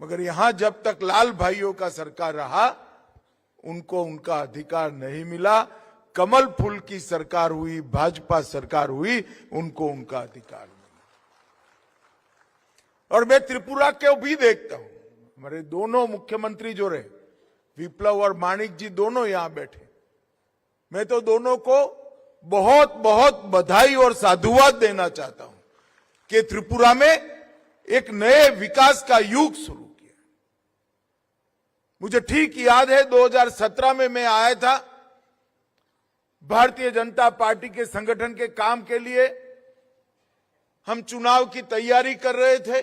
मगर यहां जब तक लाल भाइयों का सरकार रहा उनको उनका अधिकार नहीं मिला। कमल फूल की सरकार हुई, भाजपा सरकार हुई, उनको उनका अधिकार मिला। और मैं त्रिपुरा को भी देखता हूं, हमारे दोनों मुख्यमंत्री जो रहे, विप्लव और माणिक जी दोनों यहां बैठे, मैं तो दोनों को बहुत बहुत बधाई और साधुवाद देना चाहता हूं कि त्रिपुरा में एक नए विकास का युग शुरू किया। मुझे ठीक याद है 2017 में मैं आया था भारतीय जनता पार्टी के संगठन के काम के लिए। हम चुनाव की तैयारी कर रहे थे।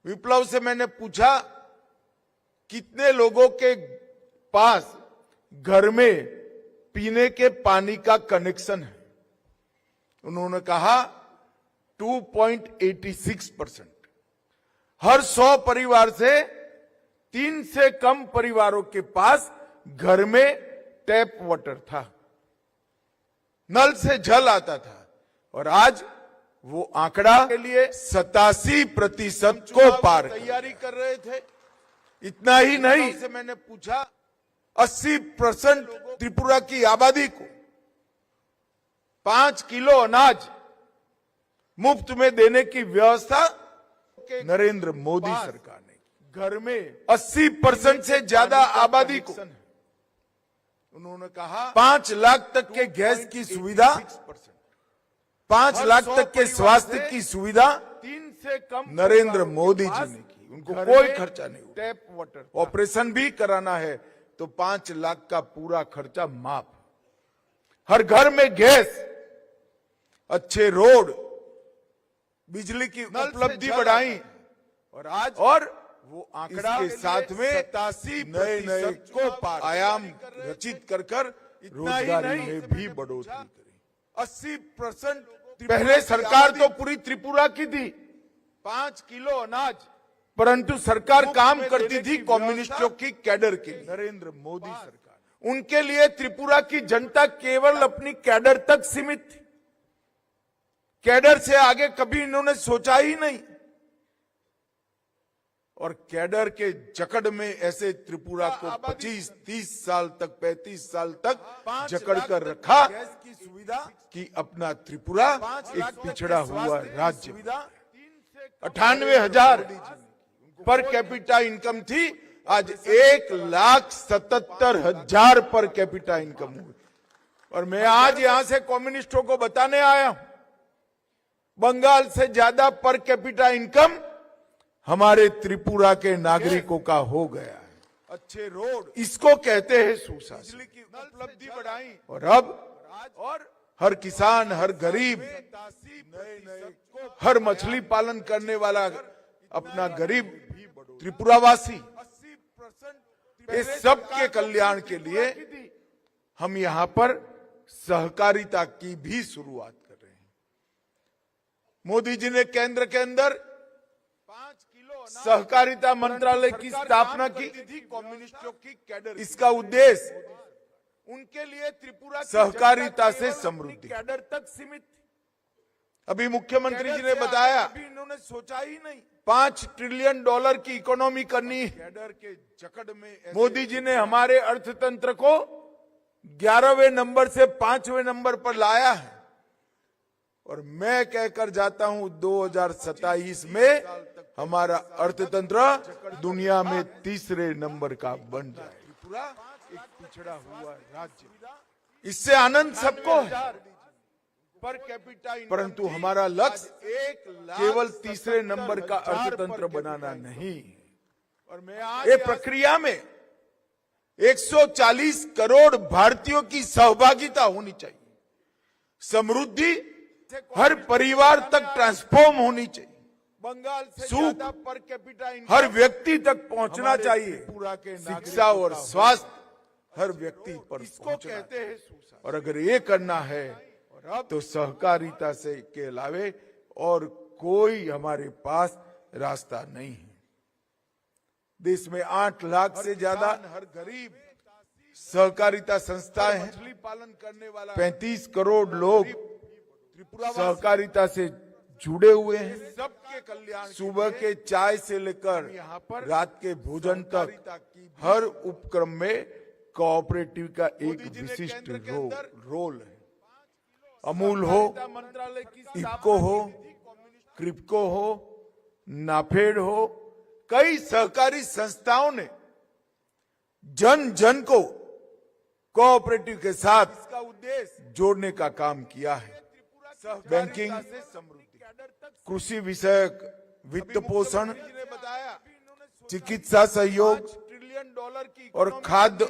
विप्लव से मैंने पूछा कितने लोगों के पास घर में पीने के पानी का कनेक्शन है। उन्होंने कहा 2.86%। हर 100 परिवार से 3 से कम परिवारों के पास घर में टैप वाटर था, नल से जल आता था। और आज वो आंकड़ा के लिए 87% को पार तैयारी कर रहे थे। इतना ही नहीं, से मैंने पूछा 80% त्रिपुरा की आबादी को 5 किलो अनाज मुफ्त में देने की व्यवस्था नरेंद्र मोदी सरकार ने की। घर में 80% से ज्यादा आबादी को उन्होंने कहा 5 लाख तक के गैस की सुविधा, 5 लाख तक के स्वास्थ्य की सुविधा 3 से कम नरेंद्र मोदी जी ने की। उनको कोई खर्चा नहीं। टैप वाटर ऑपरेशन भी कराना है तो 5 लाख का पूरा खर्चा माफ। हर घर में गैस, अच्छे रोड, बिजली की उपलब्धि बढ़ाई। और वो आंकड़ा के साथ में 87 नए को पार आयाम रचित कर रोजगारी में भी बढ़ोतरी करी। 80% पहले सरकार तो पूरी त्रिपुरा की थी, 5 किलो अनाज, परंतु सरकार काम करती थी कम्युनिस्टों की कैडर के लिए। नरेंद्र मोदी सरकार, उनके लिए त्रिपुरा की जनता केवल अपनी कैडर तक सीमित थी। कैडर से आगे कभी इन्होंने सोचा ही नहीं। और कैडर के जकड़ में ऐसे त्रिपुरा को 25-30 साल तक, 35 साल तक जकड़ कर रखा की सुविधा कि अपना त्रिपुरा एक पिछड़ा हुआ राज्य। 98,000 पर कैपिटा इनकम थी, आज 1,77,000 पर कैपिटा इनकम हुई। और मैं आज यहां से कम्युनिस्टों को बताने आया हूं, बंगाल से ज्यादा पर कैपिटा इनकम हमारे त्रिपुरा के नागरिकों का हो गया है। अच्छे रोड, इसको कहते हैं सुशासन। बिजली की उपलब्धि बढ़ाई। और अब हर किसान, हर गरीब, हर मछली पालन करने वाला अपना गरीब त्रिपुरावासी, इस सब के कल्याण के लिए हम यहां पर सहकारिता की भी शुरुआत कर रहे हैं। मोदी जी ने केंद्र के अंदर सहकारिता मंत्रालय की स्थापना की थी कम्युनिस्टों की कैडर। इसका उद्देश्य उनके लिए त्रिपुरा सहकारिता से समृद्धि कैडर तक सीमित थी। अभी मुख्यमंत्री जी ने बताया, अभी इन्होंने सोचा ही नहीं, $5 ट्रिलियन की इकोनॉमी करनी है। कैडर के जकड़ में मोदी जी ने हमारे अर्थतंत्र को 11वें नंबर से 5वें नंबर पर लाया है। और मैं कहकर जाता हूं 2027 में हमारा अर्थतंत्र दुनिया में 3रे नंबर का बन जाए। त्रिपुरा एक पिछड़ा हुआ राज्य, इससे आनंद सबको है। पर कैपिटा, परंतु हमारा लक्ष्य केवल 3रे नंबर का अर्थतंत्र बनाना नहीं। और मैं ये प्रक्रिया में 140 करोड़ भारतीयों की सहभागिता होनी चाहिए। समृद्धि हर परिवार तक ट्रांसफॉर्म होनी चाहिए। बंगाल से सुख पर कैपिटा हर व्यक्ति तक पहुंचना चाहिए। पूरा के शिक्षा और स्वास्थ्य हर व्यक्ति पर इसको कहते हैं। और अगर ये करना है तो सहकारिता से के अलावे और कोई हमारे पास रास्ता नहीं है। देश में 8 लाख से ज्यादा हर गरीब सहकारिता संस्थाएं हैं। पालन करने वाला 35 करोड़ लोग सहकारिता से जुड़े हुए हैं। सबके कल्याण सुबह के चाय से लेकर यहाँ पर रात के भोजन तक सहकारिता की हर उपक्रम में कोऑपरेटिव का एक मोदी जी ने विशिष्ट केंद्र के अंदर रोल है। अमूल हो, सहकारिता मंत्रालय की इफको हो, क्रिप्को हो, नाफेड हो, कई सहकारी संस्थाओं ने जन जन को कोऑपरेटिव के साथ इसका उद्देश्य जोड़ने का काम किया है। बैंकिंग, से समृद्धि कृषि विषयक वित्त पोषण, मुख्यमंत्री जी ने बताया चिकित्सा सहयोग $5 ट्रिलियन की और इकोनॉमी खाद्य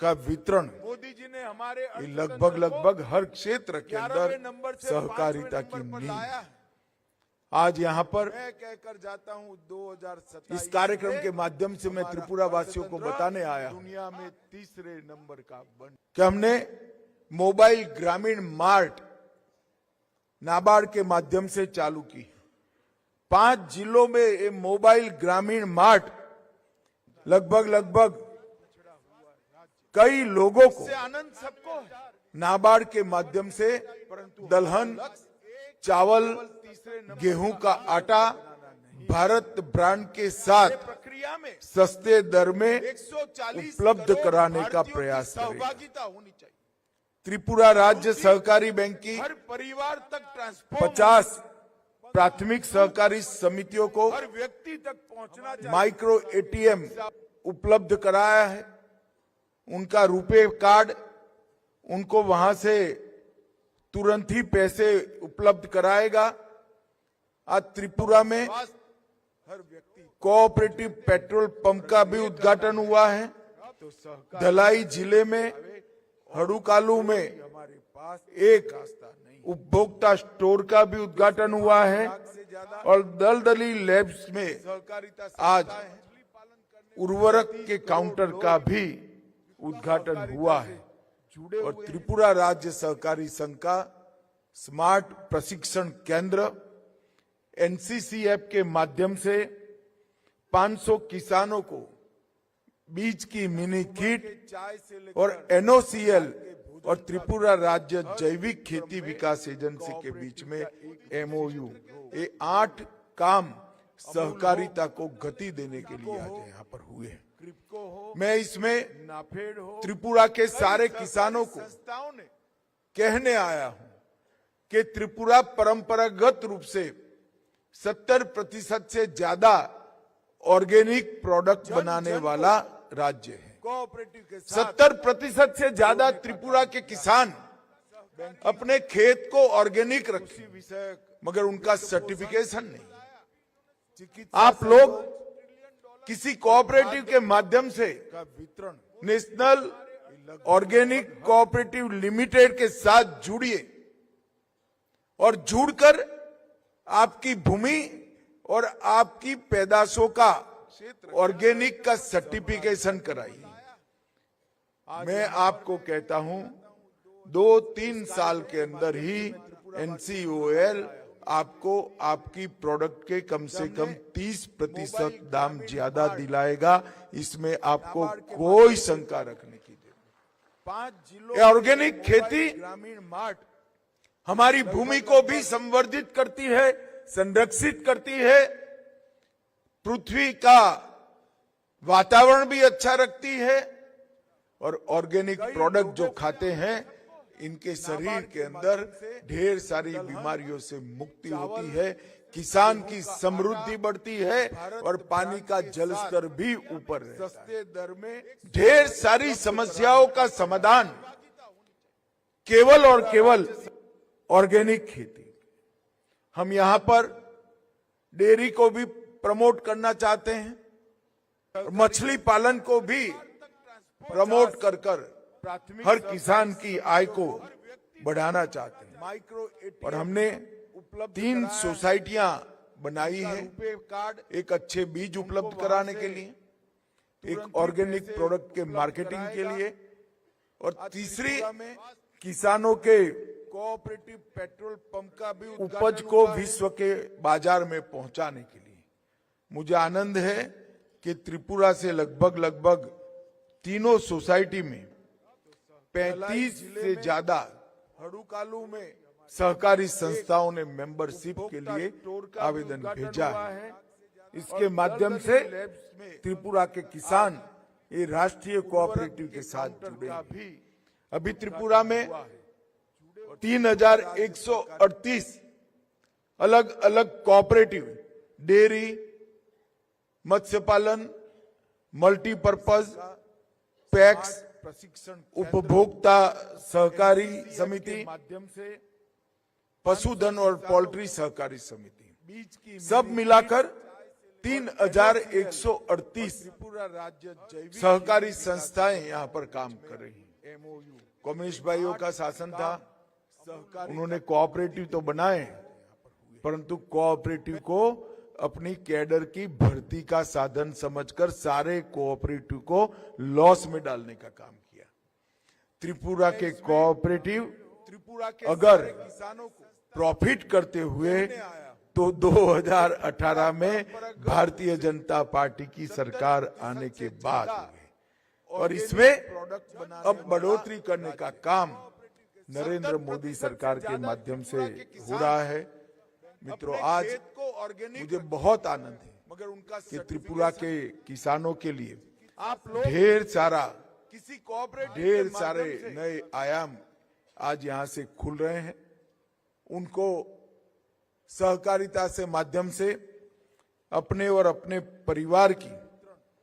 का वितरण, मोदी जी ने हमारे ये लगभग हर क्षेत्र के 11वें अंदर नंबर से सहकारिता 5वें की नंबर पर नींव। लाया है। आज यहाँ पर मैं कहकर जाता हूँ 2027 इस कार्यक्रम के माध्यम से मैं त्रिपुरा वासियों को बताने आया हूं दुनिया में तीसरे नंबर का बन कि हमने मोबाइल ग्रामीण मार्ट नाबार्ड के माध्यम से चालू की। 5 जिलों में ये मोबाइल ग्रामीण मार्ट लगभग कई लोगों को से आनंद सबको है। नाबार्ड के माध्यम से दलहन, चावल, तीसरे नंबर गेहूं का आटा भारत ब्रांड के साथ प्रक्रिया में सस्ते दर में 140 उपलब्ध करोड़ कराने का भारतीयों की प्रयास करेगा। सहभागिता होनी चाहिए। त्रिपुरा राज्य सहकारी बैंक की हर परिवार तक ट्रांसपोर्ट 50 प्राथमिक सहकारी समितियों को हर व्यक्ति तक पहुंचना चाहिए। माइक्रो एटीएम उपलब्ध कराया है। उनका रुपए कार्ड उनको वहां से तुरंत ही पैसे उपलब्ध कराएगा। आज त्रिपुरा में हर व्यक्ति कोऑपरेटिव पेट्रोल पंप का भी उद्घाटन हुआ है। तो सहकार धलाई जिले में हड़ुकालू में हमारे पास एक रास्ता नहीं उपभोक्ता स्टोर का भी उद्घाटन हुआ है से ज्यादा और दलदली लैब्स में सहकारिता आज संस्था है। उर्वरक के काउंटर का भी उद्घाटन हुआ है। जुड़े और हुए त्रिपुरा राज्य सहकारी संघ का स्मार्ट प्रशिक्षण केंद्र एनसीसी ऐप के माध्यम से 500 किसानों को बीज की मिनी किट चाय से लेकर और एनओसीएल और त्रिपुरा राज्य जैविक खेती विकास एजेंसी के बीच में एमओयू, ये 8 काम सहकारिता को गति देने के लिए आज यहाँ पर हुए हैं। क्रिप्को हो, मैं इसमें नाफेड हो, त्रिपुरा के सारे किसानों को संस्थाओं ने कहने आया हूं कि त्रिपुरा परंपरागत रूप से 70% से ज्यादा ऑर्गेनिक प्रोडक्ट बनाने वाला राज्य है। कोऑपरेटिव के साथ 70% से ज्यादा त्रिपुरा के किसान अपने खेत को ऑर्गेनिक रखे, विषय मगर उनका सर्टिफिकेशन नहीं। चिकित्सा आप लोग किसी कोऑपरेटिव के माध्यम से का वितरण नेशनल ऑर्गेनिक कोऑपरेटिव लिमिटेड के साथ जुड़िए और जुड़कर आपकी भूमि और आपकी पैदाशों का ऑर्गेनिक का सर्टिफिकेशन कराइए। मैं आपको कहता हूं 2-3 साल के अंदर ही एनसीओएल आपको आपकी प्रोडक्ट के कम से कम 30% दाम ज्यादा दिलाएगा। इसमें आपको कोई शंका रखने की जरूरत 5 जिलों नहीं। ऑर्गेनिक खेती ग्रामीण मार्ट हमारी भूमि को भी संवर्धित करती है, संरक्षित करती है, पृथ्वी का वातावरण भी अच्छा रखती है और ऑर्गेनिक प्रोडक्ट जो खाते हैं इनके शरीर के अंदर ढेर सारी बीमारियों से मुक्ति होती है, किसान की समृद्धि बढ़ती है और पानी का जल स्तर भी ऊपर रहता है। सस्ते दर में ढेर सारी समस्याओं का समाधान केवल और केवल ऑर्गेनिक खेती। हम यहाँ पर डेयरी को भी प्रमोट करना चाहते हैं, मछली पालन को भी प्रमोट कर प्राथमिक हर किसान की आय को बढ़ाना चाहते हैं। माइक्रो और हमने 3 सोसाइटियां बनाई है, रुपए कार्ड एक अच्छे बीज उपलब्ध कराने के लिए, एक ऑर्गेनिक प्रोडक्ट के मार्केटिंग के लिए और तीसरी किसानों के कोऑपरेटिव पेट्रोल पंप का भी उपज को विश्व के बाजार में पहुंचाने के लिए। मुझे आनंद है कि त्रिपुरा से लगभग तीनों सोसाइटी में 35 से ज्यादा हड़ुकालू में सहकारी संस्थाओं ने मेंबरशिप के लिए आवेदन भेजा है। इसके माध्यम से त्रिपुरा के किसान ये राष्ट्रीय कोऑपरेटिव के साथ जुड़े हैं। अभी त्रिपुरा में 3138 अलग अलग कोऑपरेटिव, डेयरी, मत्स्य पालन, मल्टीपर्पज, पैक्स, प्रशिक्षण उपभोक्ता सहकारी समिति, माध्यम से पशुधन और पोल्ट्री सहकारी समिति, बीज की सब मिलाकर 3138 त्रिपुरा राज्य जैविक सहकारी संस्थाएं यहाँ पर काम कर रही हैं। एमओयू कम्युनिस्ट भाइयों का शासन था, सहकारी उन्होंने कोऑपरेटिव तो बनाए, परंतु कोऑपरेटिव को अपनी कैडर की भर्ती का साधन समझकर सारे कोऑपरेटिव को लॉस में डालने का काम किया। त्रिपुरा के कोऑपरेटिव त्रिपुरा के अगर सारे किसानों को प्रॉफिट करते हुए तो 2018 में भारतीय जनता पार्टी की सरकार आने के बाद हुए। और इसमें प्रोडक्ट बना अब बढ़ोतरी करने का काम नरेंद्र मोदी सरकार के माध्यम से हो रहा है। मित्रों, आज को ऑर्गेनिक मुझे बहुत आनंद है मगर उनका कि त्रिपुरा के किसानों के लिए आप लोग ढेर किसी कोऑपरेटिव ढेर सारे नए आयाम आज यहाँ से खुल रहे हैं। उनको सहकारिता से माध्यम से अपने और अपने परिवार की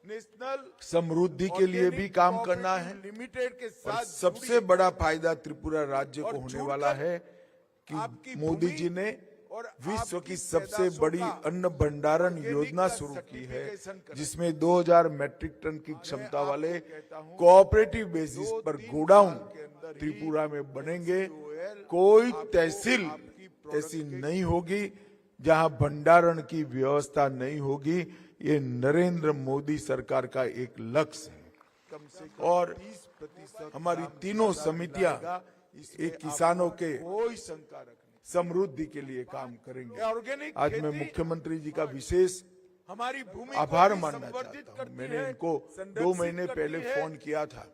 नेशनल समृद्धि के लिए भी काम करना है। लिमिटेड के और साथ सबसे बड़ा फायदा त्रिपुरा राज्य को और होने जुड़कर वाला है आपकी कि मोदी भूमि जी ने और विश्व आपकी की सबसे पैदाशों बड़ी का अन्न भंडारण ऑर्गेनिक योजना का शुरू की है, सर्टिफिकेशन करा। जिसमें 2000 मैट्रिक टन की क्षमता आपको वाले कहता हूं, कोऑपरेटिव बेसिस पर 2-3 गोडाउन साल के अंदर ही त्रिपुरा में बनेंगे। COL कोई आपको तहसील आपकी प्रोडक्ट ऐसी के नहीं होगी जहां भंडारण की व्यवस्था नहीं होगी। ये नरेंद्र मोदी सरकार का एक लक्ष्य है। कम से कम और 30% हमारी तीनों समितियां एक किसानों के कोई शंका रखने समृद्धि के लिए काम करेंगे। ऑर्गेनिक आज मैं मुख्यमंत्री जी का विशेष हमारी भूमि आभार को भी मानना संवर्धित चाहता हूं। करती मैंने है, इनको 2 संरक्षित महीने करती पहले है, फोन किया था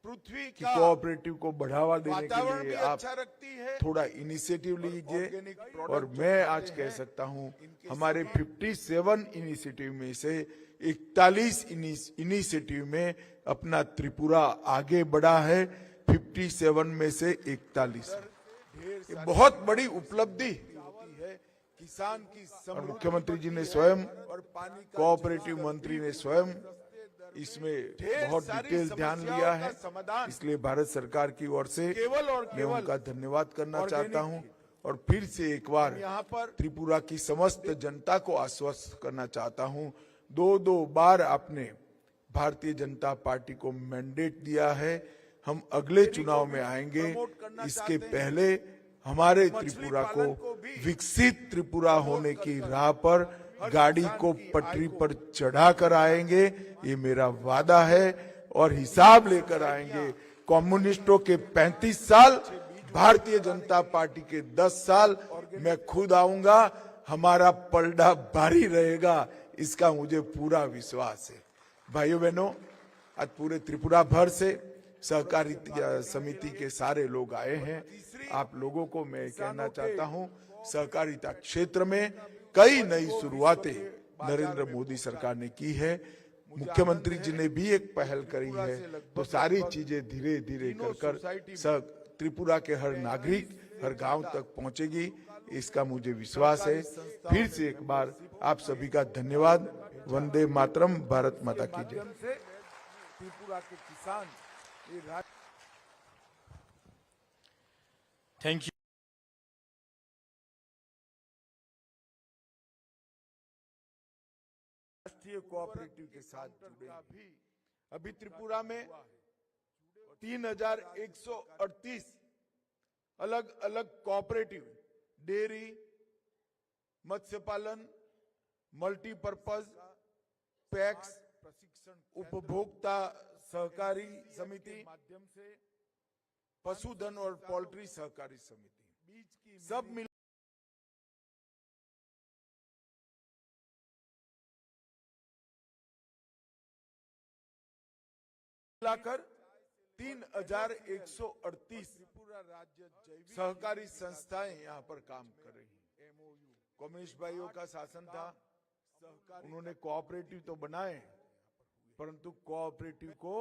पृथ्वी कि का कोऑपरेटिव को बढ़ावा देने वातावरण के भी लिए आप अच्छा रखती है। थोड़ा इनिशिएटिव लीजिए। ऑर्गेनिक प्रोडक्ट और जो मैं खाते आज कह हैं, सकता हूं इनके हमारे 57 इनिशिएटिव में से 41 इनिशिएटिव में अपना त्रिपुरा आगे बढ़ा है। 57 में से 41 ये बहुत बड़ी उपलब्धि। होती है किसान की और समृद्धि मुख्यमंत्री जी ने स्वयं, और पानी का कोऑपरेटिव मंत्री ने स्वयं इसमें बहुत सारी डिटेल ध्यान समस्याओं लिया का है। समाधान इसलिए भारत सरकार की ओर से केवल और मैं केवल उनका धन्यवाद करना ऑर्गेनिक चाहता हूं। और फिर से एक बार यहाँ पर त्रिपुरा की समस्त जनता को आश्वस्त करना चाहता हूं। 2 बार आपने भारतीय जनता पार्टी को मैंडेट दिया है। हम अगले चुनाव में आएंगे। इसके पहले हमारे त्रिपुरा को विकसित त्रिपुरा होने की राह पर गाड़ी को पटरी पर चढ़ा कर आएंगे, ये मेरा वादा है। और हिसाब लेकर आएंगे। कम्युनिस्टों के 35 साल, भारतीय जनता पार्टी के 10 साल, मैं खुद आऊंगा। हमारा पलड़ा भारी रहेगा, इसका मुझे पूरा विश्वास है। भाइयों बहनों, आज पूरे त्रिपुरा भर से सहकारी समिति के सारे लोग आए हैं। आप लोगों को मैं कहना चाहता हूं, सहकारिता क्षेत्र में कई नई शुरुआतें नरेंद्र मोदी सरकार ने की है। मुख्यमंत्री जी ने भी एक पहल करी है। तो सारी चीजें धीरे धीरे कर त्रिपुरा के हर नागरिक, हर गांव तक पहुंचेगी, इसका मुझे विश्वास है। फिर से एक बार आप सभी का धन्यवाद। वंदे मातरम। भारत माता की जय। माध्यम से त्रिपुरा के किसान ये Thank you. राष्ट्रीय कोऑपरेटिव के साथ जुड़े हैं। अभी त्रिपुरा में 3138 अलग अलग कोऑपरेटिव, डेयरी, मत्स्य पालन, मल्टीपर्पज, पैक्स, प्रशिक्षण उपभोक्ता सहकारी समिति, माध्यम से पशुधन और पोल्ट्री सहकारी समिति, बीज की सब मिलाकर 3,138 त्रिपुरा राज्य जैविक सहकारी संस्थाएं यहाँ पर काम कर रही हैं। एमओयू कम्युनिस्ट भाइयों का शासन था, सहकारी उन्होंने कोऑपरेटिव तो बनाए, परंतु कोऑपरेटिव को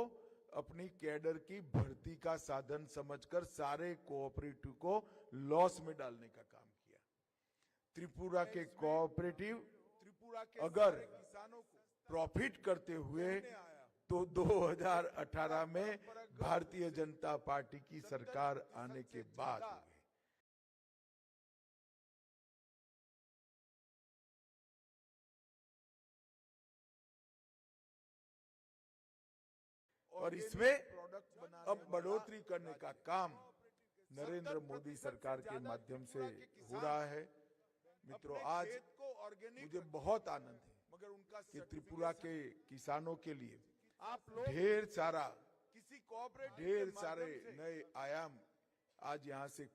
अपनी कैडर की भर्ती का साधन समझकर सारे कोऑपरेटिव को लॉस में डालने का काम किया। त्रिपुरा के कोऑपरेटिव त्रिपुरा के अगर सारे किसानों को प्रॉफिट करते हुए तो 2018 में भारतीय जनता पार्टी की सरकार आने के बाद हुए। और इसमें प्रोडक्ट बनाने अब बढ़ोतरी करने का काम नरेंद्र मोदी सरकार के माध्यम से हो रहा है। मित्रों, आज को ऑर्गेनिक मुझे बहुत आनंद है मगर उनका कि त्रिपुरा के किसानों के लिए आप लोग ढेर सारा किसी कोऑपरेटिव ढेर सारे नए आयाम आज यहाँ से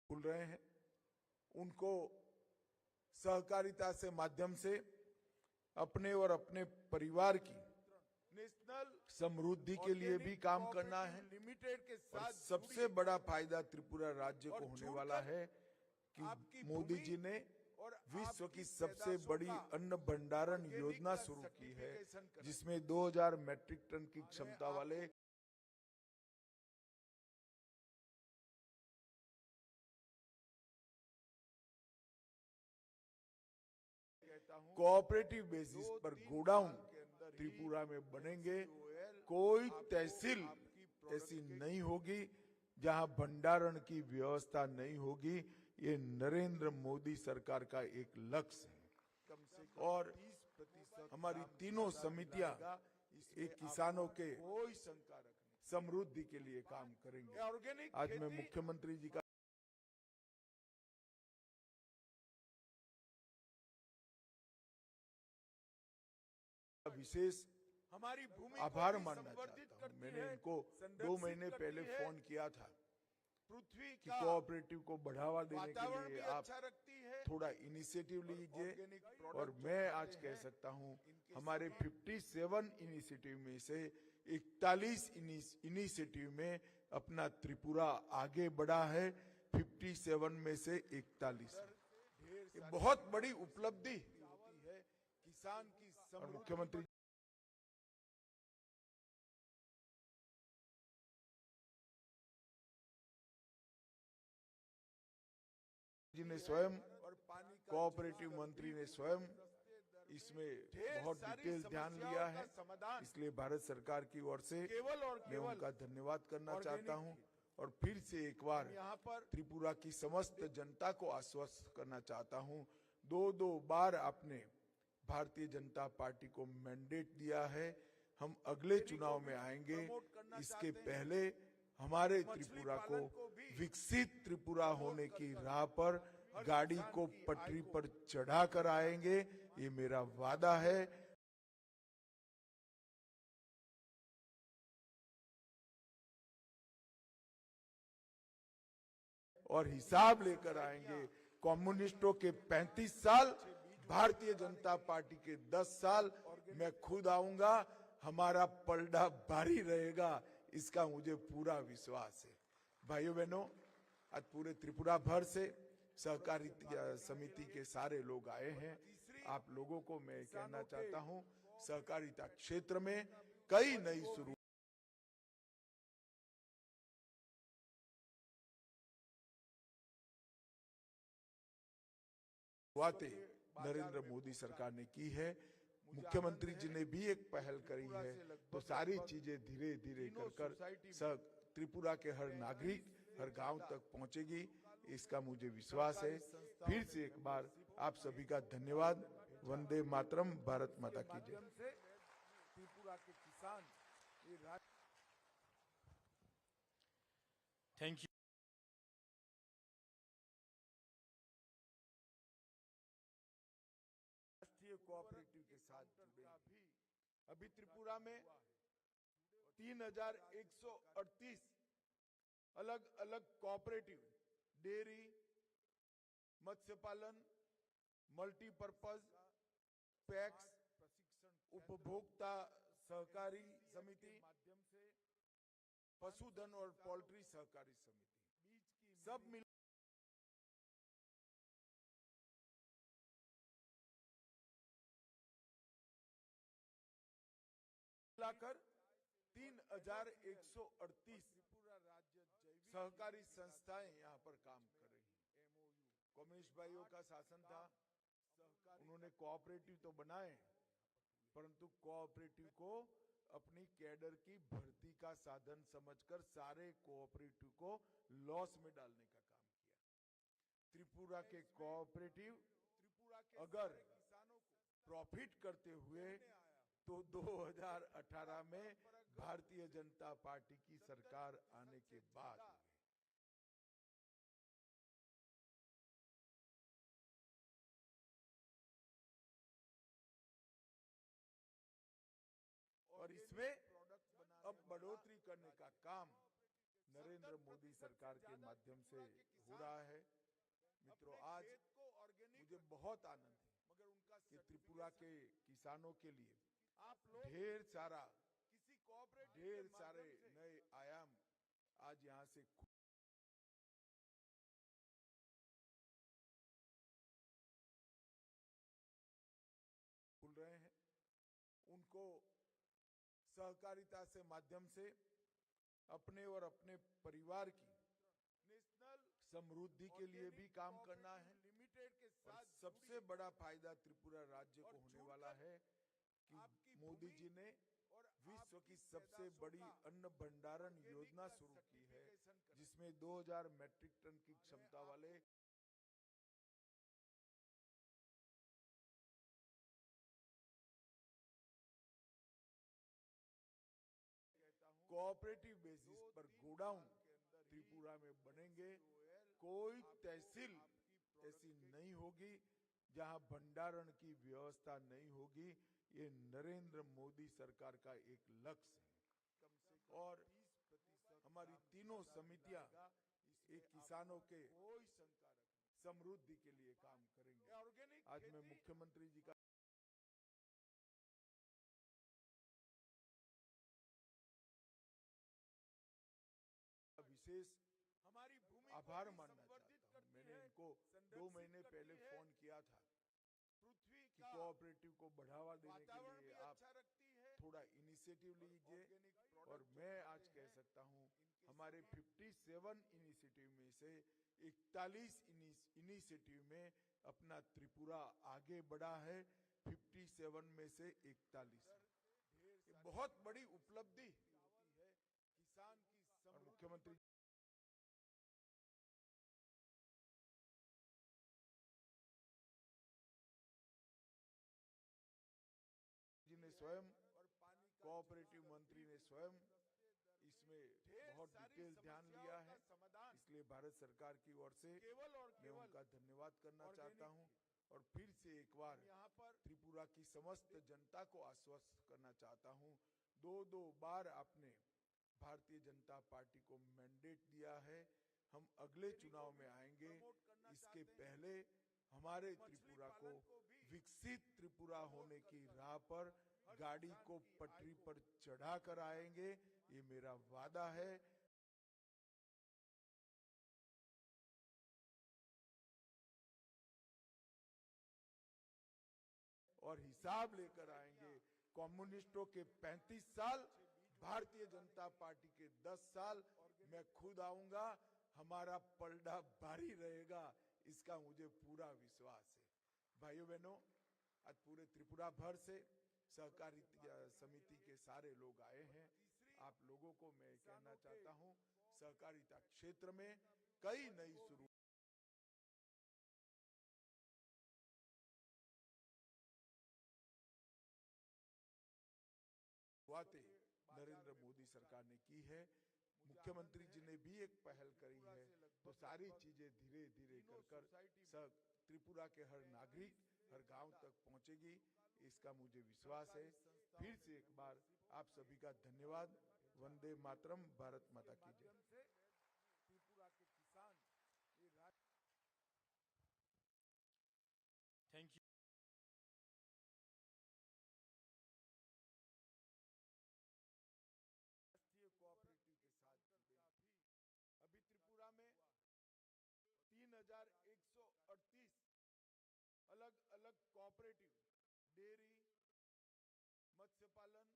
खुल रहे हैं। उनको सहकारिता से माध्यम से अपने और अपने परिवार की नेशनल समृद्धि के लिए भी काम करना है। लिमिटेड के और साथ सबसे बड़ा फायदा त्रिपुरा राज्य को और होने जुड़कर वाला है कि आपकी मोदी भूमि जी ने और विश्व आपकी की सबसे पैदाशों बड़ी का अन्न भंडारण organic योजना का शुरू की है, certification कराया। जिसमें 2000 मैट्रिक टन की क्षमता वाले कोऑपरेटिव बेसिस पर गोडाउन त्रिपुरा में बनेंगे। कोई तहसील ऐसी नहीं होगी जहां भंडारण की व्यवस्था नहीं होगी। ये नरेंद्र मोदी सरकार का एक लक्ष्य है। और हमारी तीनों समितियां एक किसानों के कोई शंका रखने समृद्धि के लिए काम करेंगे। ऑर्गेनिक आज मैं मुख्यमंत्री जी का विशेष हमारी भूमि आभार को भी मानना संवर्धित चाहता हूं। करती मैंने है, इनको 2 संरक्षित महीने करती पहले है, फोन किया था पृथ्वी कि का कोऑपरेटिव को बढ़ावा देने के वातावरण भी लिए आप अच्छा रखती है। थोड़ा इनिशिएटिव लीजिए। ऑर्गेनिक और प्रोडक्ट मैं आज कह सकता हूं हमारे 57 इनिशिएटिव में से 41 इनिशिएटिव में अपना त्रिपुरा आगे बढ़ा है। 57 में से 41 ये बहुत बड़ी उपलब्धि होती है किसान की और समृद्धि मुख्यमंत्री जी ने स्वयं और पानी का कोऑपरेटिव मंत्री ने स्वयं इसमें बहुत डिटेल ध्यान लिया है। समाधान इसलिए भारत सरकार की ओर से केवल और मैं केवल उनका धन्यवाद करना organic चाहता हूं। और फिर से एक बार यहाँ पर त्रिपुरा की समस्त जनता को आश्वस्त करना चाहता हूं। 2 बार आपने भारतीय जनता पार्टी को मैंडेट दिया है। हम अगले चुनाव में आएंगे। इसके पहले हमारे त्रिपुरा को विकसित त्रिपुरा होने की राह पर गाड़ी को पटरी पर चढ़ा कर आएंगे, ये मेरा वादा है। और हिसाब लेकर आएंगे। कम्युनिस्टों के 35 साल, भारतीय जनता पार्टी के 10 साल, मैं खुद आऊंगा। हमारा पलड़ा भारी रहेगा, इसका मुझे पूरा विश्वास है। भाइयों बहनों, आज पूरे त्रिपुरा भर से सहकारी समिति के सारे लोग आए हैं। आप लोगों को मैं कहना चाहता हूं, सहकारिता क्षेत्र में कई नई शुरुआतें नरेंद्र मोदी सरकार ने की है। मुख्यमंत्री जी ने भी एक पहल करी है। तो सारी चीजें धीरे धीरे कर त्रिपुरा के हर नागरिक, हर गांव तक पहुंचेगी, इसका मुझे विश्वास है। फिर से एक बार आप सभी का धन्यवाद। वंदे मातरम। भारत माता की जय। माध्यम से त्रिपुरा के किसान ये Thank you. राष्ट्रीय कोऑपरेटिव के साथ जुड़े। अभी त्रिपुरा में 3,138 अलग अलग कोऑपरेटिव, डेयरी, मत्स्य पालन, मल्टीपर्पज पैक्स, प्रशिक्षण उपभोक्ता सहकारी समिति, माध्यम से पशुधन और पोल्ट्री सहकारी समिति, बीज की सब मिलाकर 3,138 त्रिपुरा राज्य जैविक सहकारी संस्थाएं यहाँ पर काम कर रही हैं। एमओयू कम्युनिस्ट भाइयों का शासन था, सहकारी उन्होंने कोऑपरेटिव तो बनाए, परंतु कोऑपरेटिव को अपनी कैडर की भर्ती का साधन समझकर सारे कोऑपरेटिव को लॉस में डालने का काम किया। त्रिपुरा के कोऑपरेटिव त्रिपुरा के अगर सारे किसानों को प्रॉफिट करते हुए तो 2018 में भारतीय जनता पार्टी की सरकार आने के बाद हुए। और इसमें प्रोडक्ट बना अब बढ़ोतरी करने का काम नरेंद्र मोदी सरकार के माध्यम से हो रहा है। मित्रों, आज को ऑर्गेनिक मुझे बहुत आनंद है मगर उनका कि त्रिपुरा के किसानों के लिए आप लोग ढेर सारा किसी कोऑपरेटिव ढेर सारे नए आयाम आज यहाँ से खुल रहे हैं। उनको सहकारिता से माध्यम से अपने और अपने परिवार की नेशनल समृद्धि के लिए भी काम करना है। लिमिटेड के और साथ सबसे बड़ा फायदा त्रिपुरा राज्य को होने वाला है कि आपकी मोदी भूमि जी ने और विश्व आपकी की सबसे पैदाशों बड़ी का अन्न भंडारण organic योजना का शुरू की है, certification कराया। जिसमें 2000 मैट्रिक टन की क्षमता वाले कोऑपरेटिव बेसिस पर गोडाउन त्रिपुरा में बनेंगे। कोई तहसील ऐसी नहीं होगी जहां भंडारण की व्यवस्था नहीं होगी। ये नरेंद्र मोदी सरकार का एक लक्ष्य है। और हमारी तीनों समितियां एक किसानों के कोई शंका रखने समृद्धि के लिए काम करेंगे। ऑर्गेनिक आज मैं मुख्यमंत्री जी का विशेष हमारी भूमि आभार को भी मानना संवर्धित चाहता हूं। करती मैंने है, इनको 2 संरक्षित महीने करती पहले है, फोन किया था पृथ्वी कि का कोऑपरेटिव को बढ़ावा देने के वातावरण भी लिए आप अच्छा रखती है। थोड़ा इनिशिएटिव लीजिए। ऑर्गेनिक और प्रोडक्ट मैं आज कह सकता हूं हमारे 57 इनिशिएटिव में से 41 इनिशिएटिव में अपना त्रिपुरा आगे बढ़ा है। 57 में से 41 ये बहुत बड़ी उपलब्धि होती है किसान की और समृद्धि मुख्यमंत्री जी ने स्वयं और पानी का कोऑपरेटिव मंत्री ने स्वयं इसमें बहुत डिटेल ध्यान लिया है। समाधान इसलिए भारत सरकार की ओर से केवल और मैं केवल उनका धन्यवाद करना organic चाहता हूं। और फिर से एक बार यहाँ पर त्रिपुरा की समस्त जनता को आश्वस्त करना चाहता हूं। 2 बार आपने भारतीय जनता पार्टी को मैंडेट दिया है। हम अगले चुनाव में आएंगे। इसके पहले हमारे त्रिपुरा को विकसित त्रिपुरा होने की राह पर गाड़ी को पटरी पर चढ़ा कर आएंगे। ये मेरा वादा है। और हिसाब लेकर आएंगे। कम्युनिस्टों के 35 साल, भारतीय जनता पार्टी के 10 साल, मैं खुद आऊंगा। हमारा पलड़ा भारी रहेगा, इसका मुझे पूरा विश्वास है। भाइयों बहनों, आज पूरे त्रिपुरा भर से सहकारी समिति के सारे लोग आए हैं। आप लोगों को मैं कहना चाहता हूं, सहकारिता क्षेत्र में कई नई शुरू शुरुआतें नरेंद्र मोदी सरकार ने की है। मुख्यमंत्री जी ने भी एक पहल करी है। तो सारी चीजें धीरे धीरे कर त्रिपुरा के हर नागरिक, हर गांव तक पहुंचेगी, इसका मुझे विश्वास है। फिर से एक बार आप सभी का धन्यवाद। वंदे मातरम। भारत माता की जय। से त्रिपुरा के किसान ये Thank you. कोऑपरेटिव, डेयरी, मत्स्य पालन,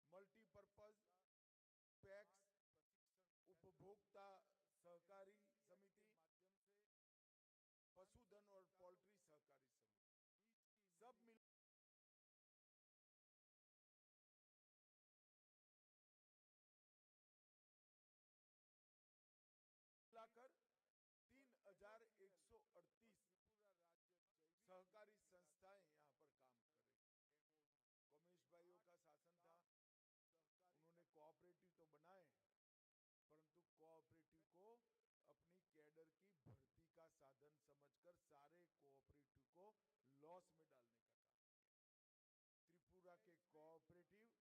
मल्टीपर्पज, पैक्स, उपभोक्ता सहकारी समिति, माध्यम से पशुधन और पोल्ट्री सहकारी समिति सब मिलाकर 3,138 त्रिपुरा राज्य जैविक सहकारी संस्थाएं यहाँ पर काम करेंगी। कमेश भाइयों का शासन था, उन्होंने कोऑपरेटिव तो बनाए, परंतु कोऑपरेटिव को अपनी कैडर की भर्ती का साधन समझकर सारे कोऑपरेटिव को लॉस में डालने का काम किया। त्रिपुरा के कोऑपरेटिव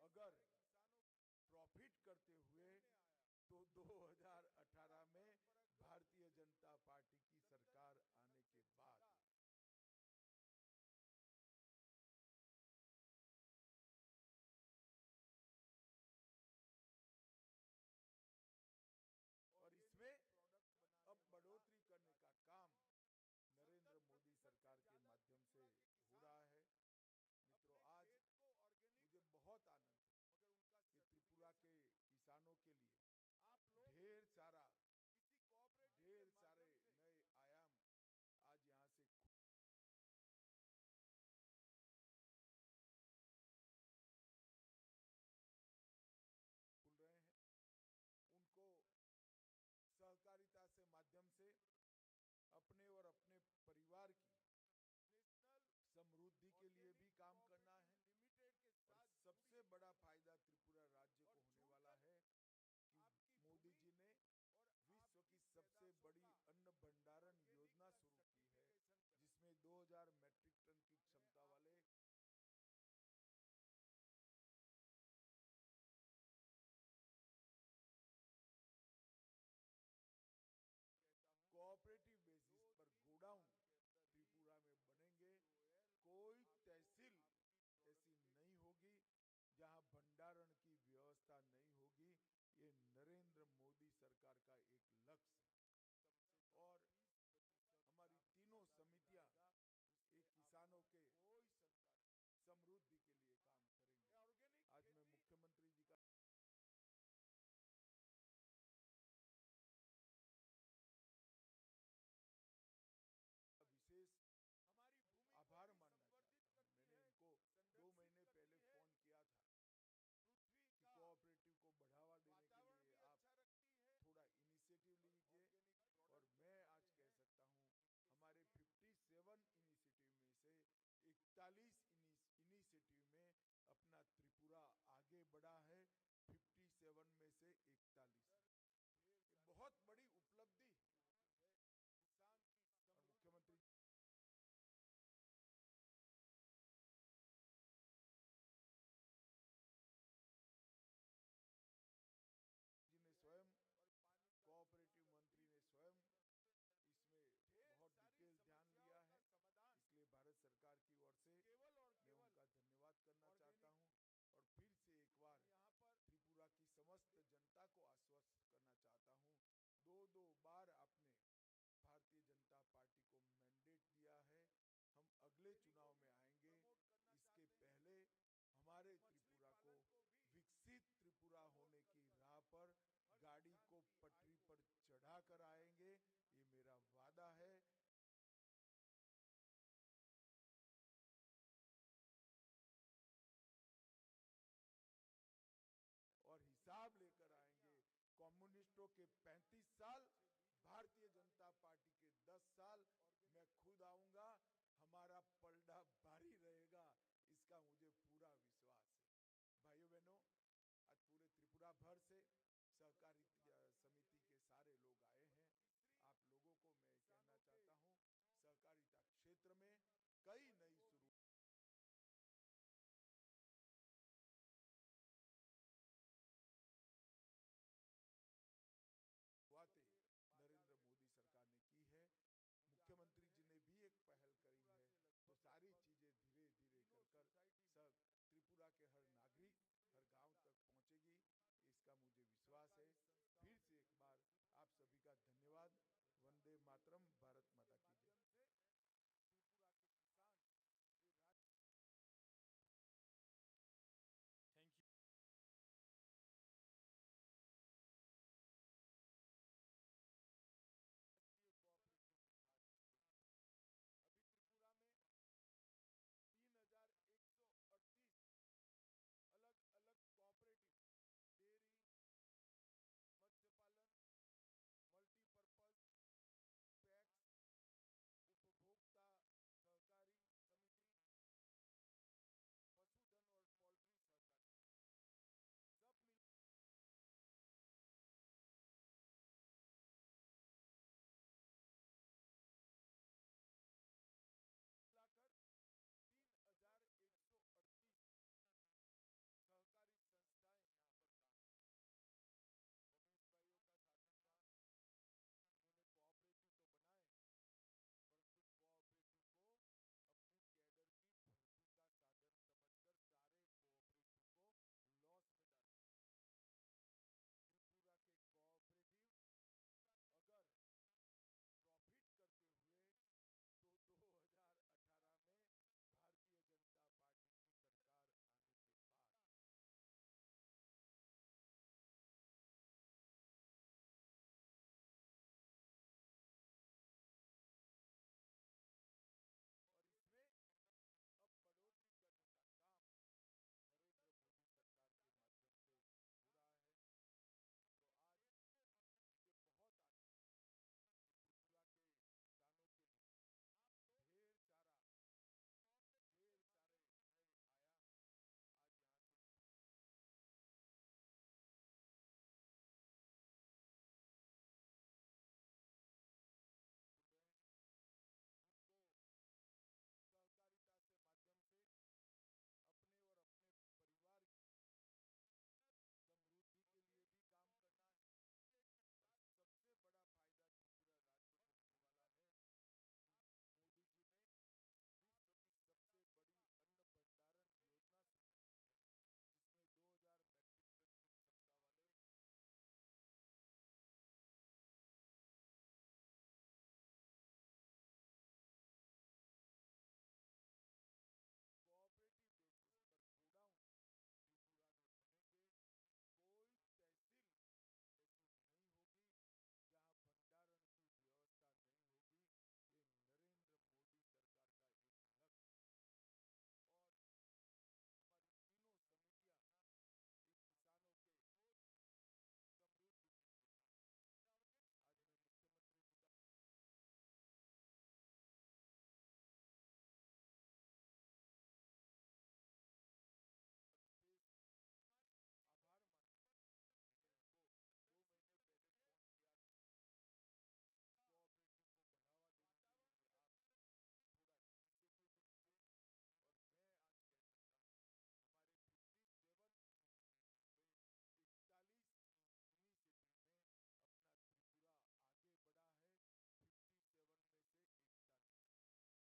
अगर प्रॉफिट करते हुए तो 2018 में भारतीय जनता पार्टी की सरकार आने के बाद और इसमें अब बढ़ोतरी करने का काम नरेंद्र मोदी सरकार के माध्यम से हो रहा है। मित्रों, आज मुझे बहुत आनंद है कि त्रिपुरा के किसानों के लिए ढेर सारे नए आयाम आज यहाँ से खुल रहे हैं। उनको सहकारिता से माध्यम से अपने और अपने परिवार की समृद्धि के लिए भी काम करना है। और सबसे बड़ा फायदा त्रिपुरा राज्य को होने वाला है कि मोदी जी ने विश्व की सबसे बड़ी अन्न भंडारण योजना शुरू की है, जिसमें 2000 मैट्रिक टन की क्षमता वाले कोऑपरेटिव बेसिस पर गोडाउन त्रिपुरा में बनेंगे। कोई तहसील ऐसी नहीं होगी जहां भंडारण की व्यवस्था नहीं होगी। ये नरेंद्र मोदी सरकार का एक लक्ष्य है। और हमारी तीनों समितियां एक किसानों के समृद्धि के लिए काम करेंगे। आज मैं मुख्यमंत्री जी का विशेष आभार मानना चाहता हूं। मैंने इनको 2 महीने पहले फोन किया था कि कोऑपरेटिव को बढ़ावा देने के लिए आप थोड़ा इनिशिएटिव लीजिए। और मैं आज कह सकता हूं हमारे 57 इनिशिएटिव में से 41 इनिशिएटिव में अपना त्रिपुरा आगे बढ़ा है। 57 में से 41 ये बहुत बड़ी उपलब्धि। और मुख्यमंत्री जी ने स्वयं, कोऑपरेटिव मंत्री ने स्वयं इसमें बहुत डिटेल ध्यान लिया है। इसलिए भारत सरकार की ओर से मैं उनका धन्यवाद करना चाहता हूं। और फिर से एक बार त्रिपुरा की समस्त जनता को आश्वस्त करना चाहता हूं। 2 बार आपने भारतीय जनता पार्टी को मैंडेट दिया है। हम अगले चुनाव में आएंगे। इसके पहले हमारे त्रिपुरा को विकसित त्रिपुरा होने की राह पर गाड़ी को पटरी पर चढ़ा कर आएंगे, ये मेरा वादा है। और हिसाब लेकर आएंगे। कम्युनिस्टों के 35 साल, भारतीय जनता पार्टी के 10 साल, मैं खुद आऊंगा। हमारा पलड़ा भारी रहेगा, इसका मुझे पूरा विश्वास है। भाइयों बहनों, आज पूरे त्रिपुरा भर से सहकारी समिति के सारे लोग आए हैं। आप लोगों को मैं कहना चाहता हूं, सहकारिता क्षेत्र में कई नई